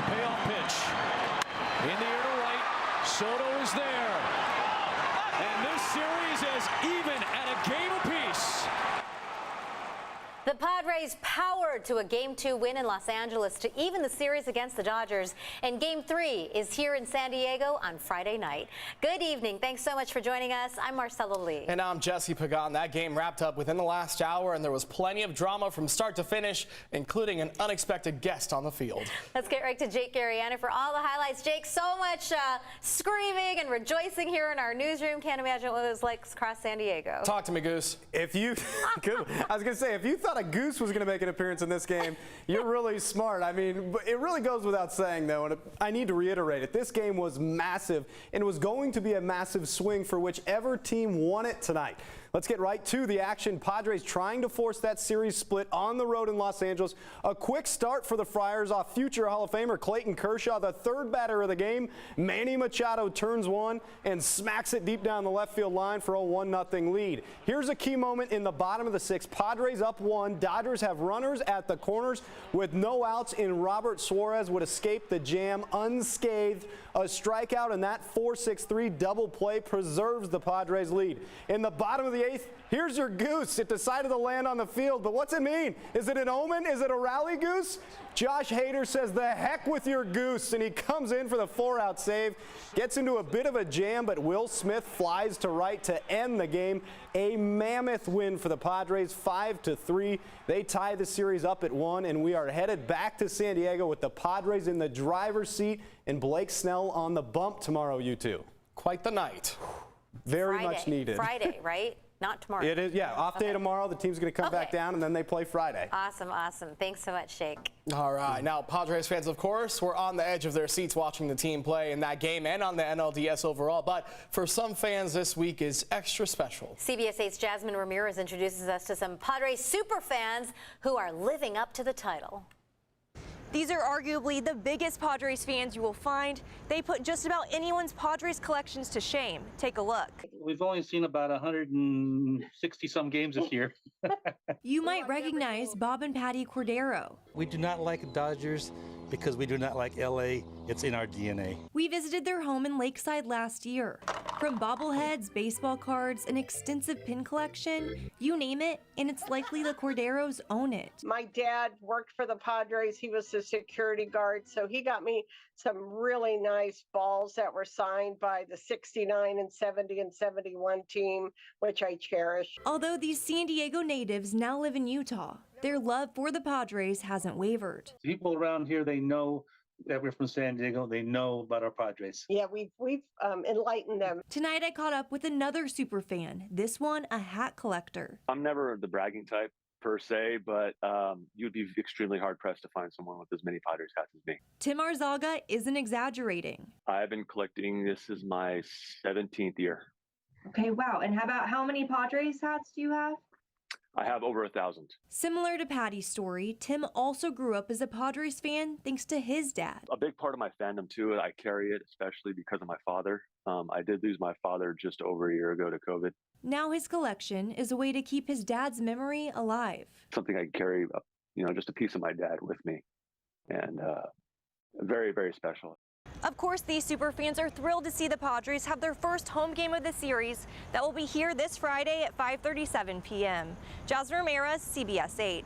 The payoff pitch. In the air to right. Soto is there. And this series is even at a game apiece. The Padres powered to a Game 2 win in Los Angeles to even the series against the Dodgers. And Game 3 is here in San Diego on Friday night. Good evening. Thanks so much for joining us. I'm Marcella Lee. And I'm Jesse Pagan. That game wrapped up within the last hour, and there was plenty of drama from start to finish, including an unexpected guest on the field. Let's get right to Jake Garriana for all the highlights. Jake, so much screaming and rejoicing here in our newsroom. Can't imagine what it was like across San Diego. Talk to me, Goose. If you, I was going to say, if you thought a goose was going to make an appearance in this game, you're really smart. I mean, it really goes without saying, though, and I need to reiterate it. This game was massive, and it was going to be a massive swing for whichever team won it tonight. Let's get right to the action. Padres trying to force that series split on the road in Los Angeles. A quick start for the Friars off future Hall of Famer Clayton Kershaw, the third batter of the game. Manny Machado turns one and smacks it deep down the left field line for a 1-0 lead. Here's a key moment in the bottom of the sixth. Padres up one. Dodgers have runners at the corners with no outs, and Robert Suarez would escape the jam unscathed. A strikeout, and that 4-6-3 double play preserves the Padres lead. In the bottom of the eighth, here's your goose. It decided to land on the field, but what's it mean? Is it an omen? Is it a rally goose? Josh Hader says, the heck with your goose, and he comes in for the 4-out save. Gets into a bit of a jam, but Will Smith flies to right to end the game. A mammoth win for the Padres, 5-3. They tie the series up at 1, and we are headed back to San Diego with the Padres in the driver's seat and Blake Snell on the bump tomorrow, you two. Quite the night. Very Friday. much needed. Friday, right? Not tomorrow. It is, yeah. Off day tomorrow. The team's going to come back down, and then they play Friday. Awesome, awesome. Thanks so much, Jake. All right. Now, Padres fans, of course, were on the edge of their seats watching the team play in that game and on the NLDS overall. But for some fans, this week is extra special. CBS 8's Jasmine Ramirez introduces us to some Padres super fans who are living up to the title. These are arguably the biggest Padres fans you will find. They put just about anyone's Padres collections to shame. Take a look. We've only seen about 160 some games this year. You might recognize Bob and Patty Cordero. We do not like the Dodgers because we do not like LA. It's in our DNA. We visited their home in Lakeside last year. From bobbleheads, baseball cards, an extensive pin collection, you name it, and it's likely the Corderos own it. My dad worked for the Padres. He was the security guard, so he got me some really nice balls that were signed by the 69 and 70 and 71 team, which I cherish. Although these San Diego natives now live in Utah, their love for the Padres hasn't wavered. People around here, they know that we're from San Diego. They know about our Padres. Yeah, we've enlightened them. Tonight I caught up with another super fan, this one a hat collector. I'm never the bragging type per se, but you'd be extremely hard-pressed to find someone with as many Padres hats as me. Tim Arzaga isn't exaggerating. I've been collecting, this is my 17th year. Okay, wow. And how many Padres hats do you have? I have over 1,000. Similar to Patty's story, Tim also grew up as a Padres fan thanks to his dad. A big part of my fandom too, I carry it especially because of my father. I did lose my father just over a year ago to COVID. Now his collection is a way to keep his dad's memory alive. Something I carry, just a piece of my dad with me, and very, very special. Of course, these super fans are thrilled to see the Padres have their first home game of the series that will be here this Friday at 5:37 p.m. Jasmine Ramirez, CBS 8.